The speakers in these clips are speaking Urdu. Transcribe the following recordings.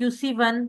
QC 1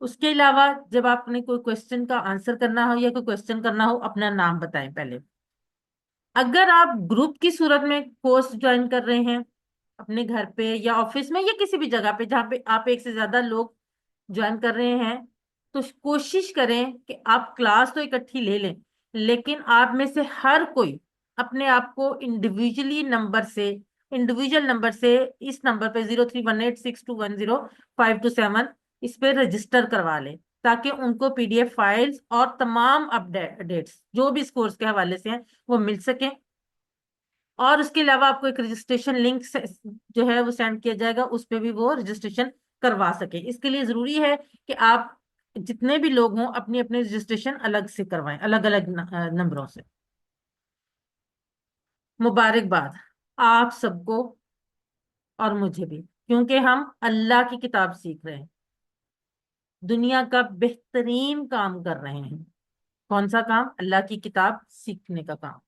اس کے علاوہ جب آپ نے کوئی کوشچن کا آنسر کرنا ہو یا کوئی کوشچن کرنا ہو، اپنا نام بتائیں پہلے۔ اگر آپ گروپ کی صورت میں کورس جوائن کر رہے ہیں اپنے گھر پہ یا آفس میں یا کسی بھی جگہ پہ جہاں پہ آپ ایک سے زیادہ لوگ جوائن کر رہے ہیں، تو کوشش کریں کہ آپ کلاس تو اکٹھی لے لیں، لیکن آپ میں سے ہر کوئی اپنے آپ کو انڈیویجل نمبر سے اس نمبر پہ 031862105227 اس پہ رجسٹر کروا لے، تاکہ ان کو پی ڈی ایف فائلز اور تمام اپڈیٹس جو بھی اس کورس کے حوالے سے ہیں وہ مل سکیں۔ اور اس کے علاوہ آپ کو ایک رجسٹریشن لنک جو ہے وہ سینڈ کیا جائے گا، اس پہ بھی وہ رجسٹریشن کروا سکیں۔ اس کے لیے ضروری ہے کہ آپ جتنے بھی لوگ ہوں اپنی اپنی رجسٹریشن الگ سے کروائیں، الگ الگ نمبروں سے۔ مبارکباد آپ سب کو اور مجھے بھی، کیونکہ ہم اللہ کی کتاب سیکھ رہے ہیں، دنیا کا بہترین کام کر رہے ہیں۔ کون سا کام؟ اللہ کی کتاب سیکھنے کا کام۔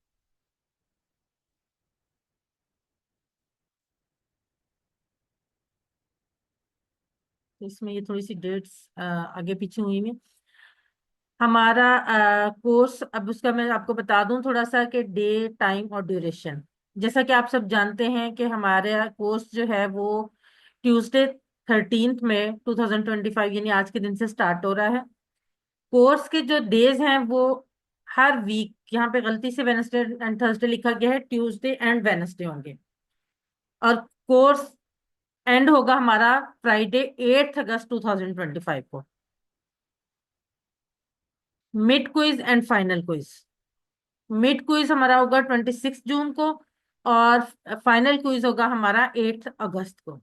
اس میں یہ تھوڑی سی ڈیٹس آگے پیچھے ہوئی ہیں۔ ہمارا کورس، اب اس کا میں آپ کو بتا دوں تھوڑا سا کہ ڈے، ٹائم اور ڈیوریشن۔ جیسا کہ آپ سب جانتے ہیں کہ ہمارا کورس جو ہے وہ ٹیوزڈے 13 مئی 2025 یعنی آج کے دن سے سٹارٹ ہو رہا ہے۔ کورس کے جو ڈیز ہیں وہ ہر ویک، یہاں پہ غلطی سے وینسڈے اینڈ تھرسڈے لکھا گیا ہے، ٹیوزڈے اینڈ وینسڈے ہوں گے۔ اور کورس اینڈ ہوگا ہمارا فرائیڈے 8 اگست 2025 کو۔ Mid quiz and final quiz, mid quiz ہمارا ہوگا 26 جون کو، اور فائنل کوئز ہوگا ہمارا 8 اگست کو۔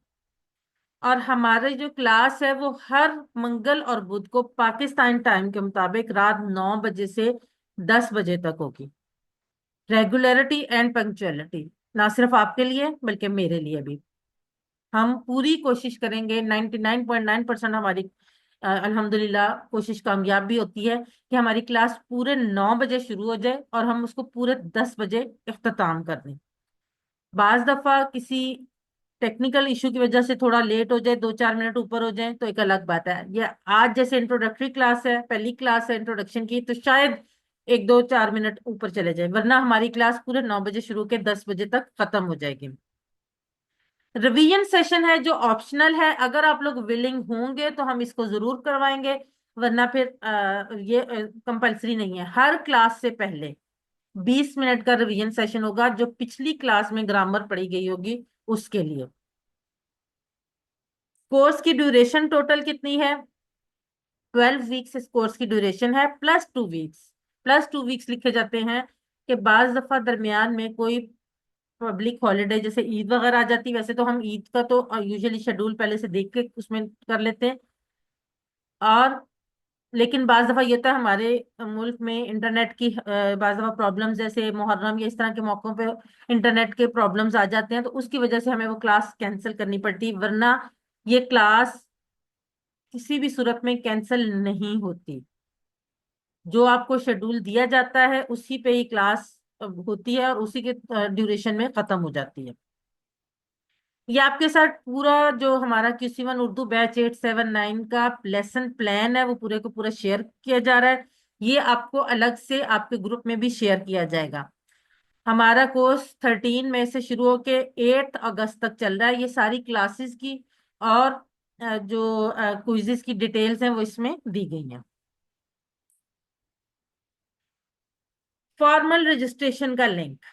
اور ہمارے جو کلاس ہے وہ ہر منگل اور بدھ کو پاکستان ٹائم کے مطابق رات 9 بجے سے 10 بجے تک ہوگی۔ ریگولیرٹی اینڈ پنکچویلٹی نہ صرف آپ کے لیے بلکہ میرے لیے بھی۔ ہم پوری کوشش کریں گے، 99.9% ہماری الحمدللہ کوشش کامیاب بھی ہوتی ہے کہ ہماری کلاس پورے 9 بجے شروع ہو جائے اور ہم اس کو پورے 10 بجے اختتام کر دیں۔ بعض دفعہ کسی ٹیکنیکل ایشو کی وجہ سے تھوڑا لیٹ ہو جائے، 2-4 منٹ اوپر ہو جائیں تو ایک الگ بات ہے۔ یہ آج جیسے انٹروڈکٹری کلاس ہے، پہلی کلاس ہے انٹروڈکشن کی، تو شاید 1-2-4 منٹ اوپر چلے جائے، ورنہ ہماری کلاس پورے 9 بجے شروع کے 10 بجے تک ختم ہو جائے گی۔ ریویژن سیشن ہے جو آپشنل ہے، اگر آپ لوگ ولنگ ہوں گے تو ہم اس کو ضرور کروائیں گے، ورنہ پھر یہ کمپلسری نہیں ہے۔ ہر کلاس سے پہلے 20 منٹ کا ریویژن سیشن ہوگا جو پچھلی کلاس میں گرامر پڑھی گئی ہوگی اس کے لیے۔ کورس کی ڈیوریشن ٹوٹل کتنی ہے؟ 12 ویکس اس کورس کی ڈیوریشن ہے، +2 ویکس۔ +2 ویکس لکھے جاتے ہیں کہ بعض دفعہ درمیان میں کوئی پبلک ہالیڈے جیسے عید وغیرہ آ جاتی، ویسے تو ہم عید کا تو یوزلی شیڈول پہلے سے دیکھ کے اس میں کر لیتے ہیں، اور لیکن بعض دفعہ یہ ہوتا ہے ہمارے ملک میں انٹرنیٹ کی بعض دفعہ پرابلمز، جیسے محرم یا اس طرح کے موقعوں پہ انٹرنیٹ کے پرابلمز آ جاتے ہیں، تو اس کی وجہ سے ہمیں وہ کلاس کینسل کرنی پڑتی، ورنہ یہ کلاس کسی بھی صورت میں کینسل نہیں ہوتی۔ جو آپ کو شیڈول دیا جاتا ہے اسی پہ ہی کلاس ہوتی ہے اور اسی کے ڈیوریشن میں ختم ہو جاتی ہے۔ یہ آپ کے ساتھ پورا جو ہمارا QC1 اردو بیچ 879 کا لیسن پلان ہے وہ پورے کو پورا شیئر کیا جا رہا ہے، یہ آپ کو الگ سے آپ کے گروپ میں بھی شیئر کیا جائے گا۔ ہمارا کورس 13 مئی سے شروع ہو کے 8 اگست تک چل رہا ہے۔ یہ ساری کلاسز کی اور جو کوئزز کی ڈیٹیلز ہیں وہ اس میں دی گئی ہیں۔ فارمل رجسٹریشن کا لنک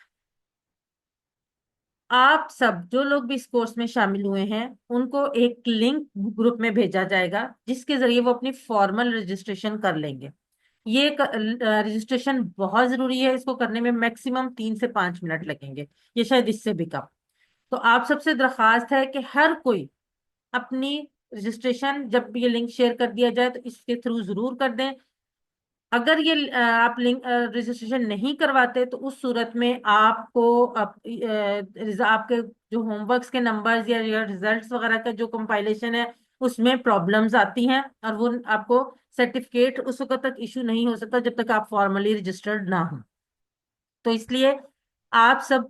آپ سب جو لوگ بھی اس کورس میں شامل ہوئے ہیں ان کو ایک لنک گروپ میں بھیجا جائے گا جس کے ذریعے وہ اپنی فارمل رجسٹریشن کر لیں گے۔ یہ رجسٹریشن بہت ضروری ہے، اس کو کرنے میں میکسیمم 3 سے 5 منٹ لگیں گے، یہ شاید اس سے بھی کم۔ تو آپ سب سے درخواست ہے کہ ہر کوئی اپنی رجسٹریشن جب بھی یہ لنک شیئر کر دیا جائے تو اس کے تھرو ضرور کر دیں۔ اگر یہ آپ لنک رجسٹریشن نہیں کرواتے تو اس صورت میں آپ کو آپ کے جو ہوم ورکس کے نمبرز یا ریزلٹس وغیرہ کا جو کمپائلیشن ہے اس میں پرابلمز آتی ہیں، اور وہ آپ کو سرٹیفکیٹ اس وقت تک ایشو نہیں ہو سکتا جب تک آپ فارملی رجسٹرڈ نہ ہوں۔ تو اس لیے آپ سب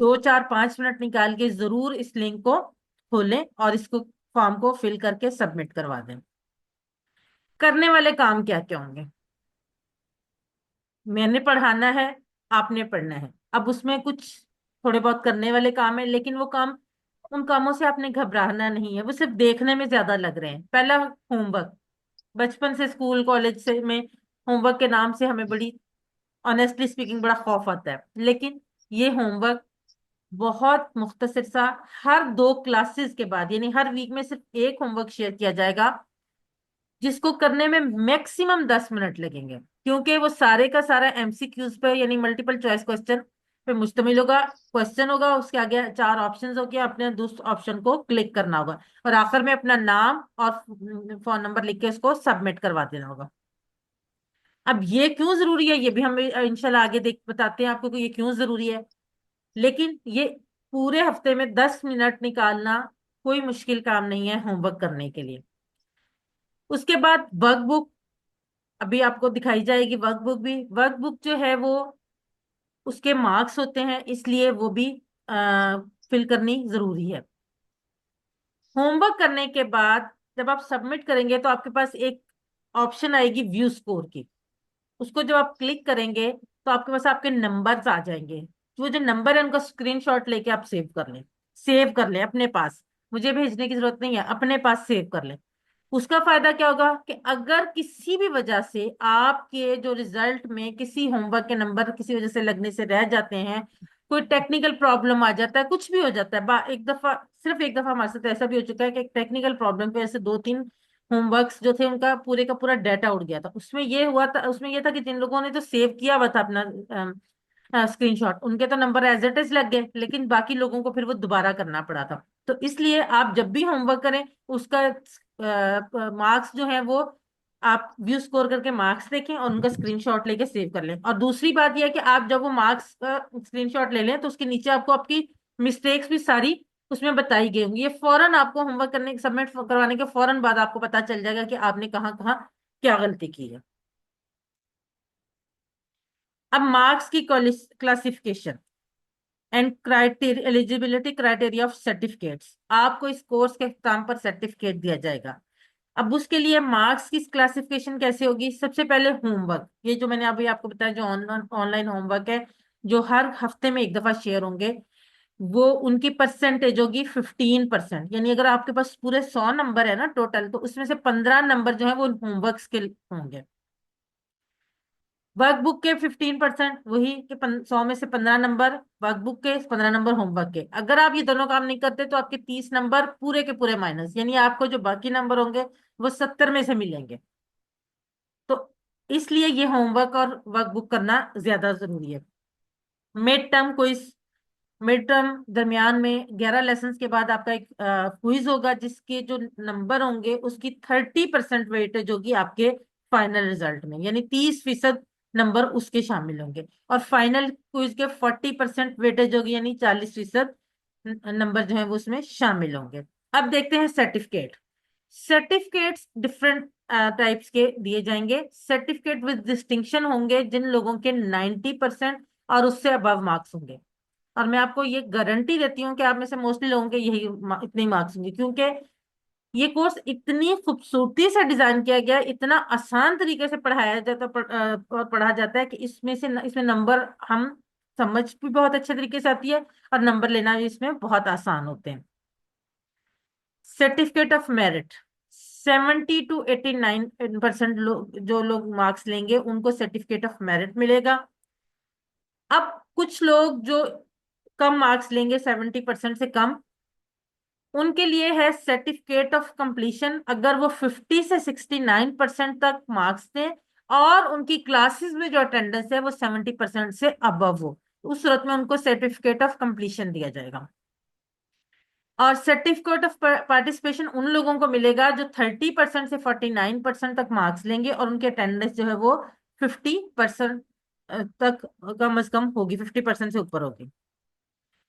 2-4-5 منٹ نکال کے ضرور اس لنک کو کھولیں اور اس کو فارم کو فل کر کے سبمٹ کروا دیں۔ کرنے والے کام کیا کیا ہوں گے؟ میں نے پڑھانا ہے، آپ نے پڑھنا ہے. اب اس میں کچھ تھوڑے بہت کرنے والے کام ہیں، لیکن وہ کام، ان کاموں سے آپ نے گھبرانا نہیں ہے، وہ صرف دیکھنے میں زیادہ لگ رہے ہیں. پہلا، ہوم ورک. بچپن سے اسکول کالج سے میں ہوم ورک کے نام سے ہمیں بڑی آنےسٹلی اسپیکنگ بڑا خوف آتا ہے، لیکن یہ ہوم ورک بہت مختصر سا، ہر 2 کلاسز کے بعد، یعنی ہر ویک میں صرف ایک ہوم ورک شیئر کیا جائے گا، جس کو کرنے میں میکسیمم 10 منٹ لگیں گے، کیونکہ وہ سارے کا سارا ایم سی کیوز پہ، یعنی ملٹیپل چوائس کوشچن پہ مشتمل ہوگا. کوشچن ہوگا، اس کے آگے 4 آپشنز ہوگے، اپنے دوسرے آپشن کو کلک کرنا ہوگا، اور آخر میں اپنا نام اور فون نمبر لکھ کے اس کو سبمٹ کروا دینا ہوگا. اب یہ کیوں ضروری ہے، یہ بھی ہم انشاءاللہ آگے بتاتے ہیں آپ کو کہ یہ کیوں ضروری ہے. لیکن یہ پورے ہفتے میں 10 منٹ نکالنا کوئی مشکل کام نہیں ہے ہوم ورک کرنے کے لیے. اس کے بعد ورک بک، ابھی آپ کو دکھائی جائے گی ورک بک بھی. ورک بک جو ہے وہ، اس کے مارکس ہوتے ہیں، اس لیے وہ بھی فل کرنی ضروری ہے. ہوم ورک کرنے کے بعد جب آپ سبمٹ کریں گے تو آپ کے پاس ایک آپشن آئے گی ویو اسکور کی. اس کو جب آپ کلک کریں گے تو آپ کے پاس آپ کے نمبرز آ جائیں گے. وہ جو نمبر ہے ان کا اسکرین شاٹ لے کے آپ سیو کر لیں. سیو کر لیں اپنے پاس، مجھے بھیجنے کی ضرورت نہیں ہے، اپنے پاس سیو کر لیں. اس کا فائدہ کیا ہوگا کہ اگر کسی بھی وجہ سے آپ کے جو ریزلٹ میں کسی ہوم ورک کے نمبر کسی وجہ سے لگنے سے رہ جاتے ہیں، کوئی ٹیکنیکل پرابلم آ جاتا ہے، کچھ بھی ہو جاتا ہے، ایک دفعہ، صرف ایک دفعہ ہمارے ساتھ ایسا بھی ہو چکا ہے کہ ایک ٹیکنیکل پرابلم کی وجہ سے 2-3 ہوم ورکس جو تھے ان کا پورے کا پورا ڈیٹا اڑ گیا تھا. اس میں یہ ہوا تھا، اس میں یہ تھا کہ جن لوگوں نے تو سیو کیا ہوا تھا اپنا اسکرین شاٹ، ان کے تو نمبر ایز اٹ از لگ گئے، لیکن باقی لوگوں کو پھر وہ دوبارہ کرنا پڑا تھا. تو اس لیے آپ جب بھی ہوم ورک کریں، اس کا مارکس جو ہے وہ آپ ویو اسکور کر کے مارکس دیکھیں اور ان کا اسکرین شاٹ لے کے سیو کر لیں. اور دوسری بات یہ ہے کہ آپ جب وہ مارکس کا اسکرین شاٹ لے لیں تو اس کے نیچے آپ کو آپ کی مسٹیکس بھی ساری اس میں بتائی گئی ہوں گی. یہ فوراً آپ کو ہوم ورک کرنے سبمٹ کروانے کے فوراً بعد آپ کو پتا چل جائے گا کہ آپ نے کہاں کہاں کیا غلطی کی ہے. اب مارکس کی classification and eligibility criteria of certificates. آپ کو اس کورس کے اختتام پر سرٹیفکیٹ دیا جائے گا. اب اس کے لیے مارکس کی کلاسیفیکیشن کیسے ہوگی؟ سب سے پہلے ہوم ورک، یہ جو میں نے ابھی آپ کو بتایا جو آن لائن ہوم ورک ہے، جو ہر ہفتے میں ایک دفعہ شیئر ہوں گے، وہ ان کی پرسنٹیج ہوگی 15%. یعنی اگر آپ کے پاس پورے 100 نمبر ہے نا ٹوٹل، تو اس میں سے 15 نمبر جو ہے وہ ہوم ورکس کے ہوں گے. ورک بک کے 15%، وہی کہ 100 میں سے 15 نمبر ورک بک کے، 15 نمبر ہوم ورک کے. اگر آپ یہ دونوں کام نہیں کرتے تو آپ کے 30 نمبر پورے کے پورے مائنس، یعنی آپ کو جو باقی نمبر ہوں گے وہ 70 میں سے ملیں گے. تو اس لیے یہ ہوم ورک اور ورک بک کرنا زیادہ ضروری ہے. Mid term quiz, mid term درمیان میں 11 لیسنز کے بعد آپ کا ایک کوئز ہوگا، جس کے جو نمبر ہوں گے اس کی 30% ویٹیج ہوگی آپ کے فائنل ریزلٹ میں، یعنی 30% نمبر اس کے شامل ہوں گے. اور فائنل کوئز کے 40% ویٹیج ہوگی، یعنی 40% نمبر جو ہیں وہ اس میں شامل ہوں گے. اب دیکھتے ہیں سرٹیفکیٹ. سرٹیفکیٹس ڈفرینٹ ٹائپس کے دیے جائیں گے. سرٹیفکیٹ وتھ ڈسٹنکشن ہوں گے جن لوگوں کے 90% اور اس سے ابو مارکس ہوں گے. اور میں آپ کو یہ گارنٹی دیتی ہوں کہ آپ میں سے موسٹلی لوگوں کے یہی اتنے مارکس ہوں گے، کیونکہ یہ کورس اتنی خوبصورتی سے ڈیزائن کیا گیا، اتنا آسان طریقے سے پڑھایا جاتا اور پڑھا جاتا ہے کہ اس میں نمبر ہم سمجھ بھی بہت اچھے طریقے سے آتی ہے اور نمبر لینا بھی اس میں بہت آسان ہوتے ہیں. سرٹیفکیٹ آف میرٹ، 70 to 89% جو لوگ مارکس لیں گے ان کو سرٹیفکیٹ آف میرٹ ملے گا. اب کچھ لوگ جو کم مارکس لیں گے، 70% سے کم، ان کے لیے ہے سرٹیفکیٹ آف کمپلیشن. اگر وہ 50 سے 69% تک مارکس دیں اور ان کی کلاسز میں جو اٹینڈنس ہے وہ 70% سے ابو ہو، اس صورت میں ان کو سرٹیفکیٹ آف کمپلیشن دیا جائے گا. اور سرٹیفکیٹ آف پارٹیسپیشن ان لوگوں کو ملے گا جو 30% سے 49% تک مارکس لیں گے اور ان کی اٹینڈنس جو ہے وہ 50% تک کم از کم ہوگی، 50% سے اوپر ہوگی.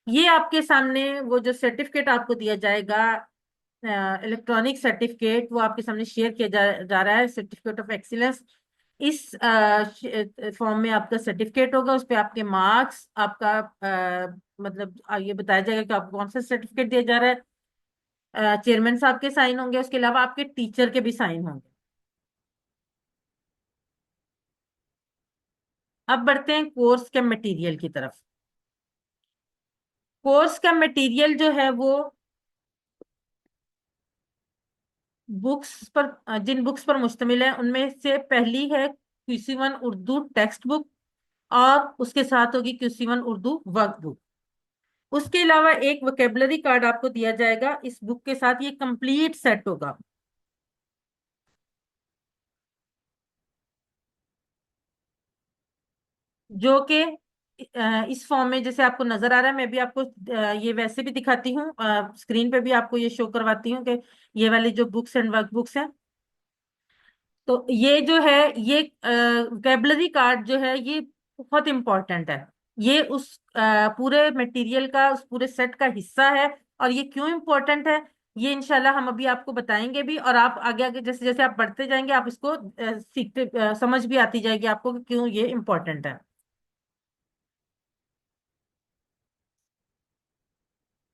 یہ آپ کے سامنے وہ جو سرٹیفکیٹ آپ کو دیا جائے گا، الیکٹرانک سرٹیفکیٹ، وہ آپ کے سامنے شیئر کیا جا رہا ہے، سرٹیفکیٹ آف ایکسیلنس. اس فارم میں آپ کا سرٹیفکیٹ ہوگا، اس پہ آپ کے مارکس، آپ کا مطلب یہ بتایا جائے گا کہ آپ کو کون سا سرٹیفکیٹ دیا جا رہا ہے. چیئرمین صاحب کے سائن ہوں گے، اس کے علاوہ آپ کے ٹیچر کے بھی سائن ہوں گے. اب بڑھتے ہیں کورس کے مٹیریل کی طرف. کورس کا مٹیریل جو ہے وہ بکس پر، جن بکس پر مشتمل ہے ان میں سے پہلی ہے QC1 اردو ٹیکسٹ بک، اور اس کے ساتھ ہوگی QC1 اردو ورک بک. اس کے علاوہ ایک ووکیبلری کارڈ آپ کو دیا جائے گا اس بک کے ساتھ. یہ کمپلیٹ سیٹ ہوگا جو کہ اس فارم میں جیسے آپ کو نظر آ رہا ہے. میں بھی آپ کو یہ ویسے بھی دکھاتی ہوں، اسکرین پہ بھی آپ کو یہ شو کرواتی ہوں کہ یہ والی جو بکس اینڈ ورک بکس ہیں. تو یہ جو ہے یہ ویکیبلری کارڈ جو ہے یہ بہت امپورٹنٹ ہے. یہ اس پورے مٹیریل کا، اس پورے سیٹ کا حصہ ہے. اور یہ کیوں امپورٹنٹ ہے یہ انشاءاللہ ہم ابھی آپ کو بتائیں گے بھی. اور آپ آگے آگے جیسے جیسے آپ بڑھتے جائیں گے آپ اس کو سیکھتے سمجھ بھی آتی جائے گی آپ کو کہ کیوں یہ امپورٹنٹ ہے.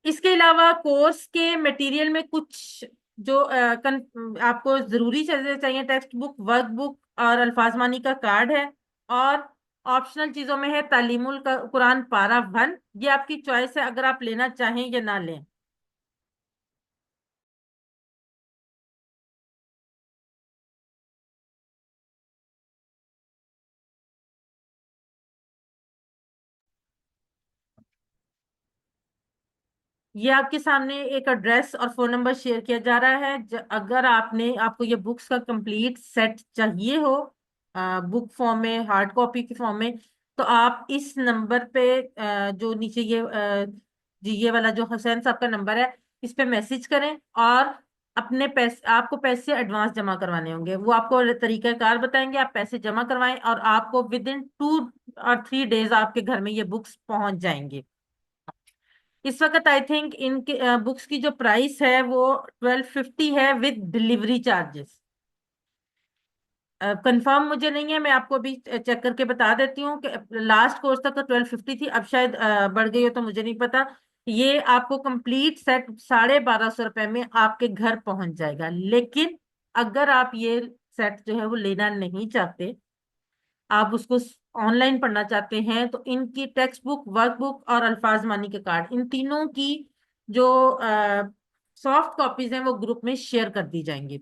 اس کے علاوہ کورس کے مٹیریل میں کچھ جو آپ کو ضروری چیزیں چاہیے، ٹیکسٹ بک، ورک بک اور الفاظ مانی کا کارڈ ہے. اور آپشنل چیزوں میں ہے تعلیم القرآن پارہ 1. یہ آپ کی چوائس ہے اگر آپ لینا چاہیں یا نہ لیں. یہ آپ کے سامنے ایک ایڈریس اور فون نمبر شیئر کیا جا رہا ہے. اگر آپ کو یہ بکس کا کمپلیٹ سیٹ چاہیے ہو بک فارم میں، ہارڈ کاپی کے فارم میں، تو آپ اس نمبر پہ جو نیچے جی یہ والا جو حسین صاحب کا نمبر ہے اس پہ میسج کریں. اور اپنے پیسے، آپ کو پیسے ایڈوانس جمع کروانے ہوں گے. وہ آپ کو طریقہ کار بتائیں گے. آپ پیسے جمع کروائیں اور آپ کو ودن 2 اور 3 ڈیز آپ کے گھر میں یہ بکس پہنچ جائیں گے. اس وقت آئی تھنک ان کے بکس کی جو پرائس ہے وہ 1250 ہے ود ڈلیوری چارجز. کنفرم مجھے نہیں ہے، میں آپ کو بھی چیک کر کے بتا دیتی ہوں کہ لاسٹ کورس تک تو 1250 تھی، اب شاید بڑھ گئی ہو تو مجھے نہیں پتا. یہ آپ کو کمپلیٹ سیٹ 1250 روپے میں آپ کے گھر پہنچ جائے گا. لیکن اگر آپ یہ سیٹ جو ہے وہ لینا نہیں چاہتے، آپ اس کو آن لائن پڑھنا چاہتے ہیں، تو ان کی ٹیکسٹ بک، ورک بک اور الفاظ مانی کے کارڈ، ان تینوں کی جو سافٹ کاپیز ہیں وہ گروپ میں شیئر کر دی جائیں گی.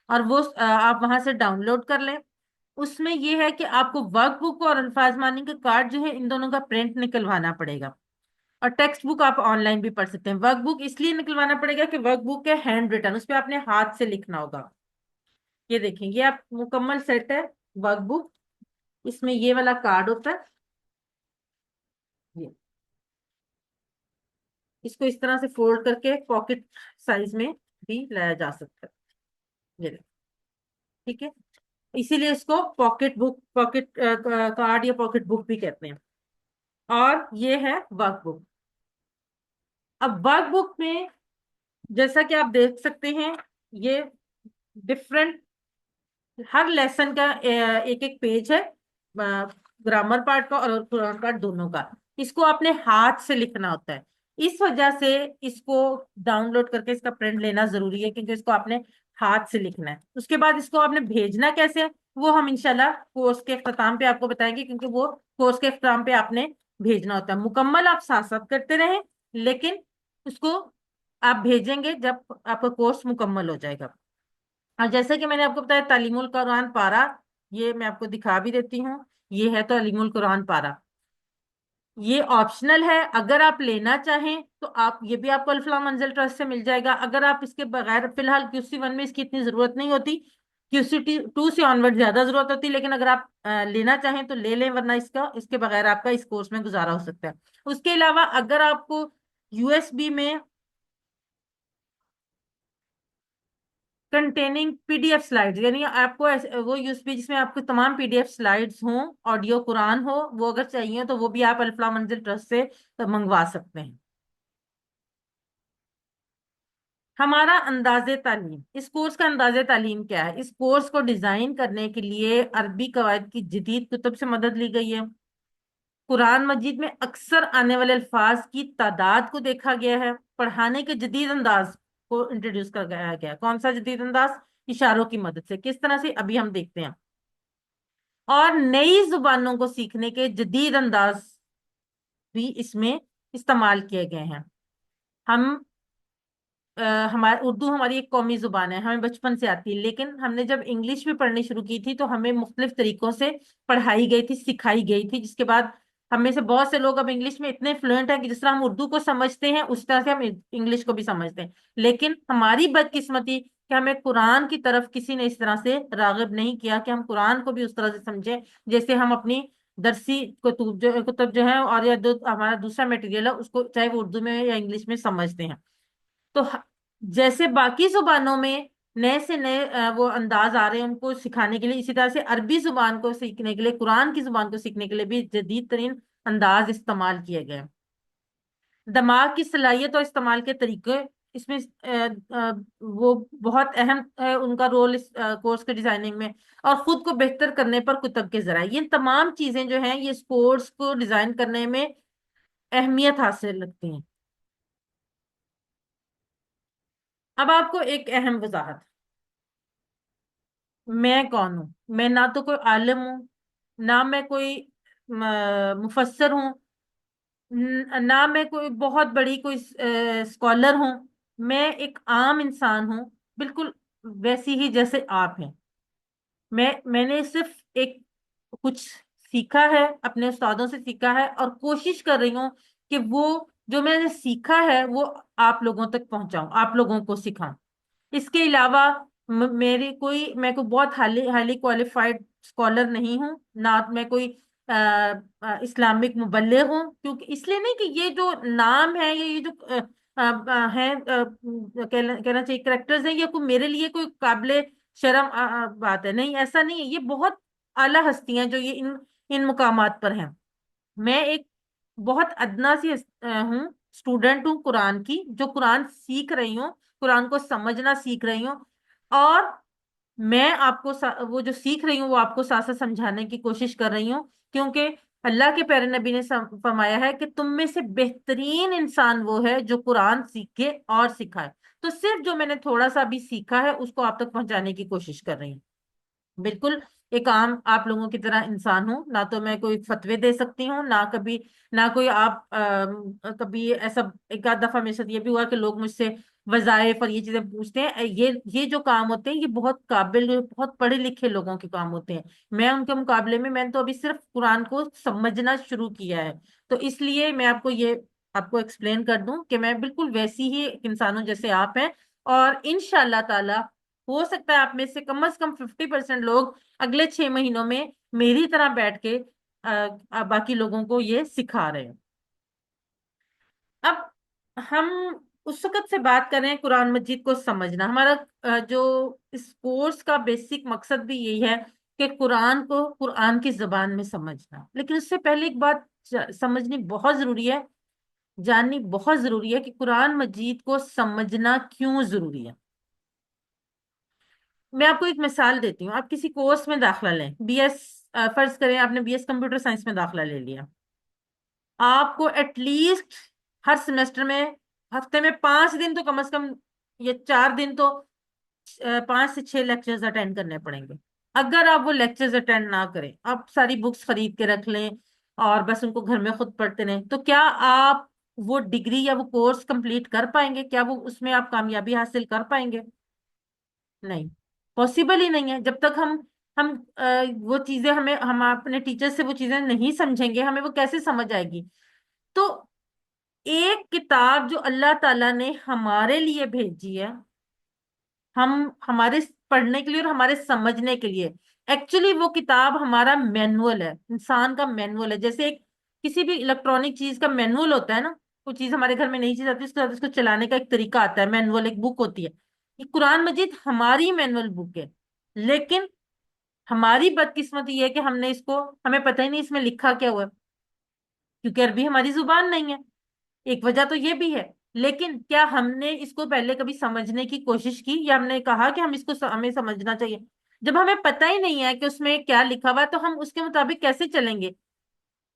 اور وہ آپ وہاں سے ڈاؤن لوڈ کر لیں. اس میں یہ ہے کہ آپ کو ورک بک اور الفاظ مانی کا کارڈ جو ہے ان دونوں کا پرنٹ نکلوانا پڑے گا. اور ٹیکسٹ بک آپ آن لائن بھی پڑھ سکتے ہیں. ورک بک اس لیے نکلوانا پڑے گا کہ ورک بک ہے ہینڈ ریٹن، اس پہ آپ نے ہاتھ سے لکھنا ہوگا. یہ دیکھیں، یہ آپ مکمل سیٹ ہے ورک بک. اس میں یہ والا کارڈ ہوتا ہے. یہ اس کو اس طرح سے فولڈ کر کے پاکٹ سائز میں بھی لایا جا سکتا ہے. یہ ٹھیک ہے، اسی لیے اس کو پاکٹ بک، پاکٹ کارڈ یا پاکٹ بک بھی کہتے ہیں. اور یہ ہے ورک بک. اب ورک بک میں جیسا کہ آپ دیکھ سکتے ہیں یہ ڈفرنٹ، ہر لیسن کا ایک ایک پیج ہے گرامر پارٹ کا اور قرآن پارٹ دونوں کا. اس کو اپنے ہاتھ سے لکھنا ہوتا ہے. اس وجہ سے اس کو ڈاؤن لوڈ کر کے اس کا پرنٹ لینا ضروری ہے، کیونکہ اس کو آپ نے ہاتھ سے لکھنا ہے. اس کے بعد اس کو آپ نے بھیجنا کیسے ہے وہ ہم انشاءاللہ کورس کے اختتام پہ آپ کو بتائیں گے، کیونکہ وہ کورس کے اختتام پہ آپ نے بھیجنا ہوتا ہے. مکمل آپ ساتھ ساتھ کرتے رہیں، لیکن اس کو آپ بھیجیں گے جب آپ کا کورس مکمل ہو جائے گا. اور جیسے کہ میں نے آپ کو بتایا تعلیم القرآن پارہ، یہ میں آپ کو دکھا بھی دیتی ہوں. یہ ہے تعلیم القرآن پارہ. یہ آپشنل ہے، اگر آپ لینا چاہیں تو آپ یہ بھی آپ کو الفلاح منزل ٹرسٹ سے مل جائے گا. اگر آپ اس کے بغیر، فی الحال QC1 میں اس کی اتنی ضرورت نہیں ہوتی، QC2 سے آنورڈ زیادہ ضرورت ہوتی، لیکن اگر آپ لینا چاہیں تو لے لیں، ورنہ اس کے بغیر آپ کا اس کورس میں گزارا ہو سکتا ہے. اس کے علاوہ اگر آپ کو USB میں کنٹیننگ PDF سلائڈ، یعنی آپ کو وہ USB جس میں آپ کو تمام PDF سلائڈز ہوں، آڈیو قرآن ہو، وہ اگر چاہیے تو وہ بھی آپ الفلاح منزل ٹرسٹ سے منگوا سکتے ہیں. ہمارا انداز تعلیم، اس کورس کا انداز تعلیم کیا ہے؟ اس کورس کو ڈیزائن کرنے کے لیے عربی قواعد کی جدید کتب سے مدد لی گئی ہے. قرآن مجید میں اکثر آنے والے الفاظ کی تعداد کو دیکھا گیا ہے. پڑھانے کے جدید انداز کو انٹروڈیوس کر گیا گیا. کون سا جدید انداز؟ اشاروں کی مدد سے. کس طرح سے؟ ابھی ہم دیکھتے ہیں. اور نئی زبانوں کو سیکھنے کے جدید انداز بھی اس میں استعمال کیے گئے ہیں. ہم ہمارا اردو ہماری ایک قومی زبان ہے، ہمیں بچپن سے آتی ہے، لیکن ہم نے جب انگلش بھی پڑھنی شروع کی تھی تو ہمیں مختلف طریقوں سے پڑھائی گئی تھی، سکھائی گئی تھی، جس کے بعد ہم میں سے بہت سے لوگ اب انگلش میں اتنے فلوئنٹ ہیں کہ جس طرح ہم اردو کو سمجھتے ہیں اس طرح سے ہم انگلش کو بھی سمجھتے ہیں. لیکن ہماری بدقسمتی کہ ہمیں قرآن کی طرف کسی نے اس طرح سے راغب نہیں کیا کہ ہم قرآن کو بھی اس طرح سے سمجھیں جیسے ہم اپنی درسی کتب جو ہے اور یا ہمارا دوسرا میٹیریل ہے اس کو چاہے وہ اردو میں یا انگلش میں سمجھتے ہیں. تو جیسے باقی زبانوں میں نئے سے نئے وہ انداز آ رہے ہیں ان کو سکھانے کے لیے، اسی طرح سے عربی زبان کو سیکھنے کے لیے، قرآن کی زبان کو سیکھنے کے لیے بھی جدید ترین انداز استعمال کیے گئے. دماغ کی صلاحیت اور استعمال کے طریقے اس میں وہ بہت اہم ہے ان کا رول اس کورس کے ڈیزائننگ میں، اور خود کو بہتر کرنے پر کتب کے ذرائع. یہ تمام چیزیں جو ہیں یہ اس کورس کو ڈیزائن کرنے میں اہمیت حاصل رکھتی ہیں. اب آپ کو ایک اہم وضاحت، میں کون ہوں؟ میں نہ تو کوئی عالم ہوں، نہ میں کوئی مفسر ہوں، نہ میں کوئی بہت بڑی کوئی اسکالر ہوں. میں ایک عام انسان ہوں، بالکل ویسی ہی جیسے آپ ہیں. میں نے صرف ایک کچھ سیکھا ہے، اپنے استادوں سے سیکھا ہے، اور کوشش کر رہی ہوں کہ وہ جو میں نے سیکھا ہے وہ آپ لوگوں تک پہنچاؤں، آپ لوگوں کو سکھاؤں. اس کے علاوہ میں کوئی بہت ہائیلی کوالیفائڈ اسکالر نہیں ہوں، نہ میں کوئی اسلامک مبلغ ہوں. کیونکہ اس لیے نہیں کہ یہ جو نام ہے یا یہ جو ہیں کہنا چاہیے کریکٹرز ہیں، یہ کوئی میرے لیے کوئی قابل شرم بات ہے نہیں، ایسا نہیں ہے. یہ بہت اعلیٰ ہستیاں جو یہ ان مقامات پر ہیں. میں ایک بہت ادنا سی ہوں، اسٹوڈنٹ ہوں قرآن کی، جو قرآن سیکھ رہی ہوں، قرآن کو سمجھنا سیکھ رہی ہوں. اور میں آپ کو وہ جو سیکھ رہی ہوں وہ آپ کو ساتھ ساتھ سمجھانے کی کوشش کر رہی ہوں. کیونکہ اللہ کے پیارے نبی نے فرمایا ہے کہ تم میں سے بہترین انسان وہ ہے جو قرآن سیکھے اور سکھائے. تو صرف جو میں نے تھوڑا سا بھی سیکھا ہے اس کو آپ تک پہنچانے کی کوشش کر رہی ہوں. بالکل ایک عام آپ لوگوں کی طرح انسان ہوں، نہ تو میں کوئی فتوے دے سکتی ہوں، نہ کوئی آپ کبھی ایسا ایک آدھ دفعہ میرے ساتھ یہ بھی ہوا کہ لوگ مجھ سے وظائف اور یہ چیزیں پوچھتے ہیں. یہ جو کام ہوتے ہیں یہ بہت قابل، بہت پڑھے لکھے لوگوں کے کام ہوتے ہیں. میں ان کے مقابلے میں نے تو ابھی صرف قرآن کو سمجھنا شروع کیا ہے. تو اس لیے میں آپ کو ایکسپلین کر دوں کہ میں بالکل ویسی ہی انسانوں جیسے آپ ہیں. اور انشاءاللہ تعالی ہو سکتا ہے آپ میں سے کم از کم 50% لوگ اگلے 6 مہینوں میں میری طرح بیٹھ کے باقی لوگوں کو یہ سکھا رہے ہیں. اب ہم اس وقت سے بات کریں قرآن مجید کو سمجھنا. ہمارا جو اس کورس کا بیسک مقصد بھی یہی ہے کہ قرآن کو قرآن کی زبان میں سمجھنا. لیکن اس سے پہلے ایک بات سمجھنی بہت ضروری ہے، جاننی بہت ضروری ہے کہ قرآن مجید کو سمجھنا کیوں ضروری ہے. میں آپ کو ایک مثال دیتی ہوں. آپ کسی کورس میں داخلہ لیں، فرض کریں آپ نے BS کمپیوٹر سائنس میں داخلہ لے لیا. آپ کو ایٹ لیسٹ ہر سیمسٹر میں ہفتے میں 5 دن تو کم از کم، یہ 4 دن تو 5 سے 6 لیکچرز اٹینڈ کرنے پڑیں گے. اگر آپ وہ لیکچرز اٹینڈ نہ کریں، آپ ساری بکس خرید کے رکھ لیں اور بس ان کو گھر میں خود پڑھتے رہیں، تو کیا آپ وہ ڈگری یا وہ کورس کمپلیٹ کر پائیں گے؟ کیا وہ اس میں آپ کامیابی حاصل کر پائیں گے؟ نہیں، پاسبل ہی نہیں ہے. جب تک ہم وہ چیزیں ہم اپنے ٹیچر سے وہ چیزیں نہیں سمجھیں گے، ہمیں وہ کیسے سمجھ آئے گی؟ تو ایک کتاب جو اللہ تعالیٰ نے ہمارے لیے بھیجی ہے، ہمارے پڑھنے کے لیے اور ہمارے سمجھنے کے لیے، ایکچولی وہ کتاب ہمارا مینول ہے، انسان کا مینول ہے. جیسے کسی بھی الیکٹرانک چیز کا مینول ہوتا ہے نا، کوئی چیز ہمارے گھر میں نئی چیز آتی ہے اس کو چلانے کا ایک طریقہ آتا ہے، مینول ایک بک ہوتی ہے. یہ قرآن مجید ہماری مینول بک ہے. لیکن ہماری بدقسمتی یہ ہے کہ ہمیں پتہ ہی نہیں اس میں لکھا کیا ہوا ہے، کیونکہ عربی ہماری زبان نہیں ہے. ایک وجہ تو یہ بھی ہے. لیکن کیا ہم نے اس کو پہلے کبھی سمجھنے کی کوشش کی، یا ہم نے کہا کہ ہمیں سمجھنا چاہیے؟ جب ہمیں پتہ ہی نہیں ہے کہ اس میں کیا لکھا ہوا ہے تو ہم اس کے مطابق کیسے چلیں گے؟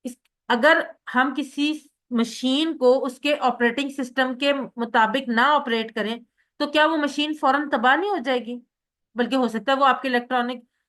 اس اگر ہم کسی مشین کو اس کے آپریٹنگ سسٹم کے مطابق نہ آپریٹ کریں تو کیا وہ مشین فوراً تباہ نہیں ہو جائے گی؟ بلکہ ہو سکتا ہے وہ آپ کے الیکٹرانک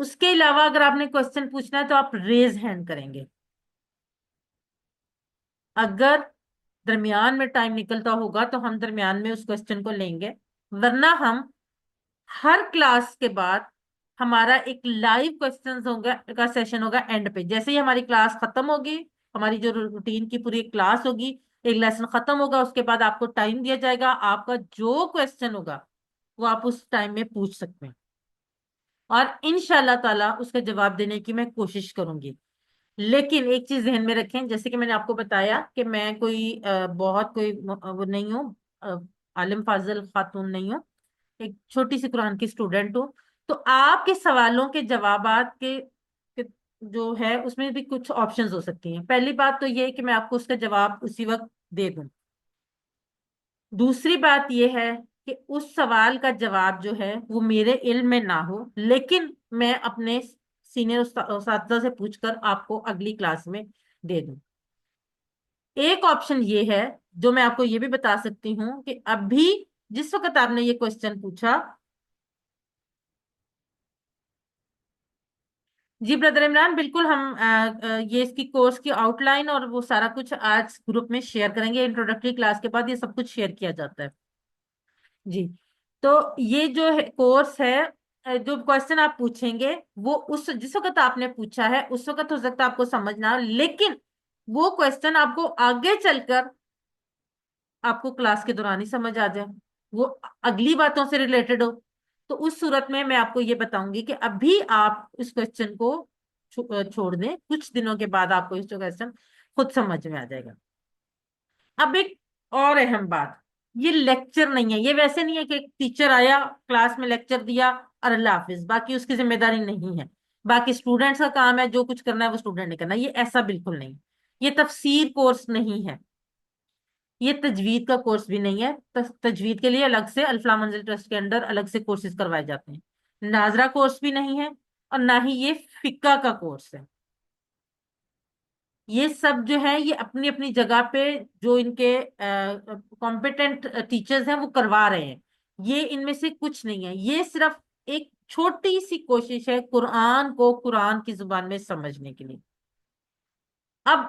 اس کے علاوہ اگر آپ نے کوشچن پوچھنا ہے تو آپ ریز ہینڈ کریں گے. اگر درمیان میں ٹائم نکلتا ہوگا تو ہم درمیان میں اس کوشچن کو لیں گے، ورنہ ہم ہر کلاس کے بعد ہمارا ایک لائیو کوشچنز ہوگا کا سیشن ہوگا اینڈ پہ. جیسے ہی ہماری کلاس ختم ہوگی، ہماری جو روٹین کی پوری کلاس ہوگی، ایک لیسن ختم ہوگا، اس کے بعد آپ کو ٹائم دیا جائے گا. آپ کا جو کوشچن ہوگا وہ آپ اس ٹائم میں پوچھ سکتے ہیں، اور انشاءاللہ تعالی اس کا جواب دینے کی میں کوشش کروں گی. لیکن ایک چیز ذہن میں رکھیں، جیسے کہ میں نے آپ کو بتایا کہ میں کوئی بہت کوئی وہ نہیں ہوں، عالم فاضل خاتون نہیں ہوں، ایک چھوٹی سی قرآن کی اسٹوڈنٹ ہوں. تو آپ کے سوالوں کے جوابات کے جو ہے اس میں بھی کچھ آپشنز ہو سکتی ہیں. پہلی بات تو یہ کہ میں آپ کو اس کا جواب اسی وقت دے دوں. دوسری بات یہ ہے کہ اس سوال کا جواب جو ہے وہ میرے علم میں نہ ہو، لیکن میں اپنے سینئر اساتذہ سے پوچھ کر آپ کو اگلی کلاس میں دے دوں. ایک آپشن یہ ہے جو میں آپ کو یہ بھی بتا سکتی ہوں کہ ابھی جس وقت آپ نے یہ کوشچن پوچھا. جی بردر عمران، بالکل ہم یہ اس کی کورس کی آؤٹ لائن اور وہ سارا کچھ آج گروپ میں شیئر کریں گے. انٹروڈکٹری کلاس کے بعد یہ سب کچھ شیئر کیا جاتا ہے. جی، تو یہ جو ہے کورس ہے، جو کوشچن آپ پوچھیں گے وہ اس جس وقت آپ نے پوچھا ہے اس وقت ہو سکتا ہے آپ کو سمجھنا، لیکن وہ کوشچن آپ کو آگے چل کر آپ کو کلاس کے دوران ہی سمجھ آ جائے، وہ اگلی باتوں سے ریلیٹڈ ہو. تو اس صورت میں آپ کو یہ بتاؤں گی کہ ابھی آپ اس کوشچن کو چھوڑ دیں، کچھ دنوں کے بعد آپ کو اس کوشچن خود سمجھ میں آ جائے گا. اب ایک اور اہم بات، یہ لیکچر نہیں ہے. یہ ویسے نہیں ہے کہ ایک ٹیچر آیا کلاس میں لیکچر دیا اور اللہ حافظ، باقی اس کی ذمہ داری نہیں ہے، باقی اسٹوڈینٹس کا کام ہے، جو کچھ کرنا ہے وہ اسٹوڈنٹ نے کرنا ہے. یہ ایسا بالکل نہیں. یہ تفسیر کورس نہیں ہے، یہ تجوید کا کورس بھی نہیں ہے. تجوید کے لیے الگ سے الفلاح منزل ٹرسٹ کے اندر الگ سے کورسز کروائے جاتے ہیں. ناظرہ کورس بھی نہیں ہے، اور نہ ہی یہ فقہ کا کورس ہے. یہ سب جو ہے یہ اپنی اپنی جگہ پہ جو ان کے کمپیٹنٹ ٹیچرز ہیں وہ کروا رہے ہیں. یہ ان میں سے کچھ نہیں ہے. یہ صرف ایک چھوٹی سی کوشش ہے قرآن کو قرآن کی زبان میں سمجھنے کے لیے. اب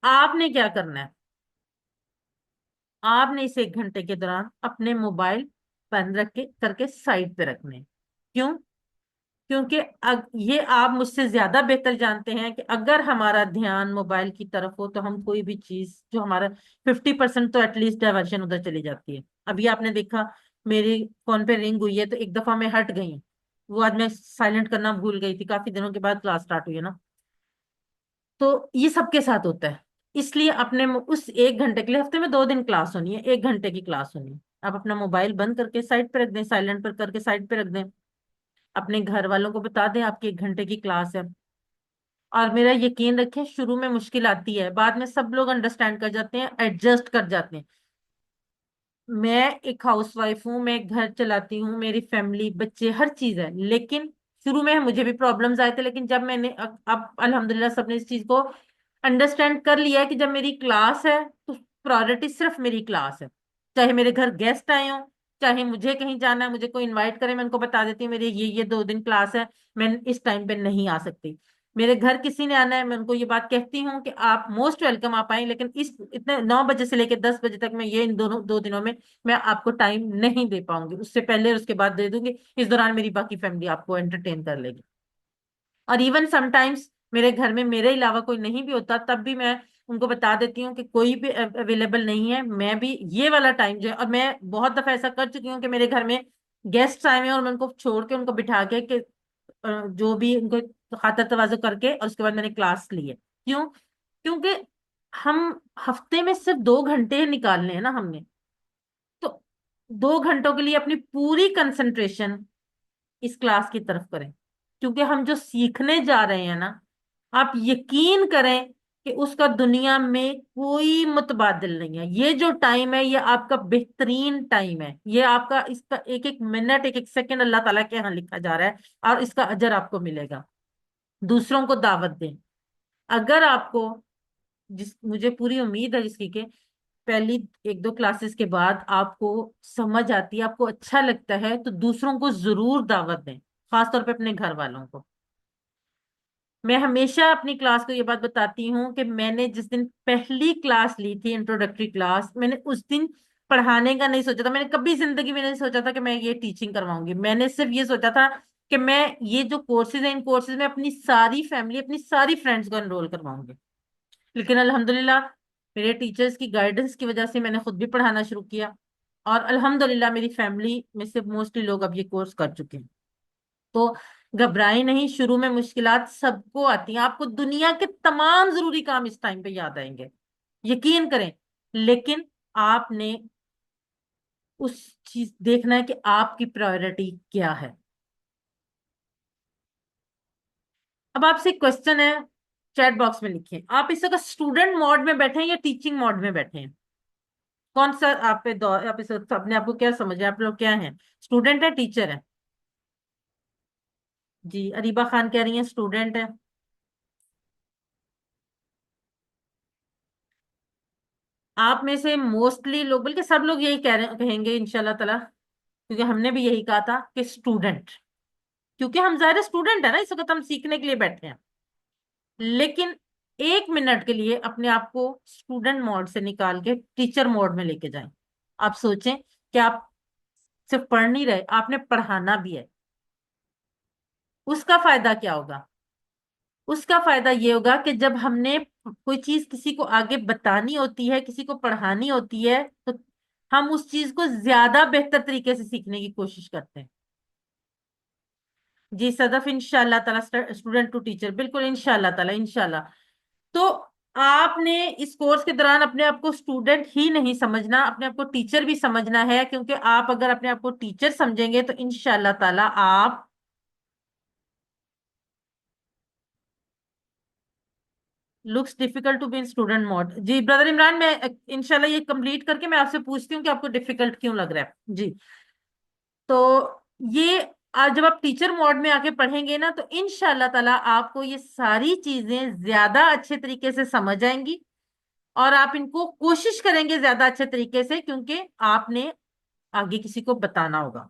آپ نے کیا کرنا ہے؟ آپ نے اس 1 گھنٹے کے دوران اپنے موبائل بند رکھ کے کر کے سائڈ پہ رکھنے. کیوں؟ کیونکہ یہ آپ مجھ سے زیادہ بہتر جانتے ہیں کہ اگر ہمارا دھیان موبائل کی طرف ہو تو ہم کوئی بھی چیز جو ہمارا 50% تو ایٹ لیسٹ ڈائیورشن ادھر چلی جاتی ہے. ابھی آپ نے دیکھا میری فون پہ رنگ ہوئی ہے تو ایک دفعہ میں ہٹ گئی ہوں، وہ آج میں سائلنٹ کرنا بھول گئی تھی، کافی دنوں کے بعد کلاس سٹارٹ ہوئی ہے نا. تو یہ سب کے ساتھ ہوتا ہے. اس لیے اپنے اس 1 گھنٹے کے لیے ہفتے میں 2 دن کلاس ہونی ہے، 1 گھنٹے کی کلاس ہونی ہے. آپ اپنا موبائل بند کر کے سائڈ پہ رکھ دیں، سائلنٹ پر کر کے سائڈ پہ رکھ دیں. اپنے گھر والوں کو بتا دیں آپ کی 1 گھنٹے کی کلاس ہے. اور میرا یقین رکھیں شروع میں مشکل آتی ہے، بعد میں سب لوگ انڈرسٹینڈ کر جاتے ہیں، ایڈجسٹ کر جاتے ہیں. میں ایک ہاؤس وائف ہوں، میں گھر چلاتی ہوں، میری فیملی بچے ہر چیز ہے، لیکن شروع میں مجھے بھی پرابلمز آئے تھے. لیکن جب میں نے اب الحمدللہ سب نے اس چیز کو انڈرسٹینڈ کر لیا ہے کہ جب میری کلاس ہے تو پرائورٹی صرف میری کلاس ہے. چاہے میرے گھر گیسٹ آئے ہوں، چاہے مجھے کہیں جانا ہے، مجھے کوئی انوائٹ کرے، میں ان کو بتا دیتی ہوں میری یہ 2 دن کلاس ہے، میں اس ٹائم پہ نہیں آ سکتی. میرے گھر کسی نے آنا ہے میں ان کو یہ بات کہتی ہوں کہ آپ موسٹ ویلکم آپ آئیں، لیکن اس اتنے 9 بجے سے لے کے 10 بجے تک میں یہ ان دونوں 2 دنوں میں میں آپ کو ٹائم نہیں دے پاؤں گی. اس سے پہلے اور اس کے بعد دے دوں گی، اس دوران میری باقی فیملی آپ کو انٹرٹین کر لے گی. اور ایون سم ٹائمس میرے گھر میں میرے علاوہ کوئی نہیں بھی ہوتا تب بھی میں ان کو بتا دیتی ہوں کہ کوئی بھی اویلیبل نہیں ہے. میں بھی یہ والا ٹائم جو ہے، اور میں بہت دفعہ ایسا کر چکی ہوں کہ میرے گھر میں گیسٹ آئے ہوئے ہیں اور میں ان کو چھوڑ کے ان کو بٹھا کے کہ جو بھی ان کو خاطر تواضع کر کے اور اس کے بعد میں نے کلاس لی ہے. کیوں؟ کیونکہ ہم ہفتے میں صرف 2 گھنٹے نکالنے ہیں نا ہم نے، تو 2 گھنٹوں کے لیے اپنی پوری کنسنٹریشن اس کلاس کی طرف کریں. کیونکہ ہم جو سیکھنے جا رہے ہیں نا، آپ یقین کریں کہ اس کا دنیا میں کوئی متبادل نہیں ہے. یہ جو ٹائم ہے یہ آپ کا بہترین ٹائم ہے. یہ آپ کا اس کا ایک ایک منٹ ایک ایک سیکنڈ اللہ تعالیٰ کے یہاں لکھا جا رہا ہے، اور اس کا اجر آپ کو ملے گا. دوسروں کو دعوت دیں. اگر آپ کو مجھے پوری امید ہے جس کی کہ پہلی 1-2 کلاسز کے بعد آپ کو سمجھ آتی ہے، آپ کو اچھا لگتا ہے، تو دوسروں کو ضرور دعوت دیں، خاص طور پہ اپنے گھر والوں کو. میں ہمیشہ اپنی کلاس کو یہ بات بتاتی ہوں کہ میں نے جس دن پہلی کلاس لی تھی انٹروڈکٹری کلاس، میں نے اس دن پڑھانے کا نہیں سوچا تھا. میں نے کبھی زندگی میں نہیں سوچا تھا کہ میں یہ ٹیچنگ کرواؤں گی. میں نے صرف یہ سوچا تھا کہ میں یہ جو کورسز ہیں ان کورسز میں اپنی ساری فیملی، اپنی ساری فرینڈس کو انرول کرواؤں گی. لیکن الحمدللہ میرے ٹیچرز کی گائیڈنس کی وجہ سے میں نے خود بھی پڑھانا شروع کیا، اور الحمدللہ میری فیملی میں سے موسٹلی لوگ اب یہ کورس کر چکے ہیں. تو گھبرائیں نہیں، شروع میں مشکلات سب کو آتی ہیں. آپ کو دنیا کے تمام ضروری کام اس ٹائم پہ یاد آئیں گے، یقین کریں. لیکن آپ نے اس چیز دیکھنا ہے کہ آپ کی پرائورٹی کیا ہے. اب آپ سے کوشچن ہے، چیٹ باکس میں لکھیں. آپ اس وقت اسٹوڈنٹ موڈ میں بیٹھے ہیں یا ٹیچنگ موڈ میں بیٹھے ہیں؟ کون سا آپ پہ دور، آپ اس وقت اپنے آپ کو کیا سمجھے؟ آپ لوگ کیا ہیں، اسٹوڈنٹ ہے ٹیچر ہے؟ جی اریبہ خان کہہ رہی ہیں اسٹوڈنٹ ہے. آپ میں سے موسٹلی لوگ، بلکہ سب لوگ یہی کہیں گے انشاءاللہ تعالی، کیونکہ ہم نے بھی یہی کہا تھا کہ اسٹوڈنٹ. کیونکہ ہم ظاہر اسٹوڈنٹ ہیں نا، اس وقت ہم سیکھنے کے لیے بیٹھے ہیں. لیکن ایک منٹ کے لیے اپنے آپ کو اسٹوڈنٹ موڈ سے نکال کے ٹیچر موڈ میں لے کے جائیں. آپ سوچیں کہ آپ صرف پڑھ نہیں رہے، آپ نے پڑھانا بھی ہے. اس کا فائدہ کیا ہوگا؟ اس کا فائدہ یہ ہوگا کہ جب ہم نے کوئی چیز کسی کو آگے بتانی ہوتی ہے، کسی کو پڑھانی ہوتی ہے، تو ہم اس چیز کو زیادہ بہتر طریقے سے سیکھنے کی کوشش کرتے ہیں. جی صدف، انشاءاللہ تعالیٰ اسٹوڈنٹ ٹو ٹیچر، بالکل انشاءاللہ تعالیٰ انشاءاللہ. تو آپ نے اس کورس کے دوران اپنے آپ کو اسٹوڈنٹ ہی نہیں سمجھنا، اپنے آپ کو ٹیچر بھی سمجھنا ہے. کیونکہ آپ اگر اپنے آپ کو ٹیچر سمجھیں گے تو انشاءاللہ تعالیٰ آپ looks difficult to be in student mode. جی بردر عمران، میں انشاءاللہ یہ کمپلیٹ کر کے میں آپ سے پوچھتی ہوں کہ آپ کو ڈیفیکلٹ کیوں لگ رہا ہے. جی تو یہ جب آپ ٹیچر موڈ میں آ کے پڑھیں گے نا تو انشاءاللہ تعالیٰ آپ کو یہ ساری چیزیں زیادہ اچھے طریقے سے سمجھ آئیں گی، اور آپ ان کو کوشش کریں گے زیادہ اچھے طریقے سے، کیونکہ آپ نے آگے کسی کو بتانا ہوگا.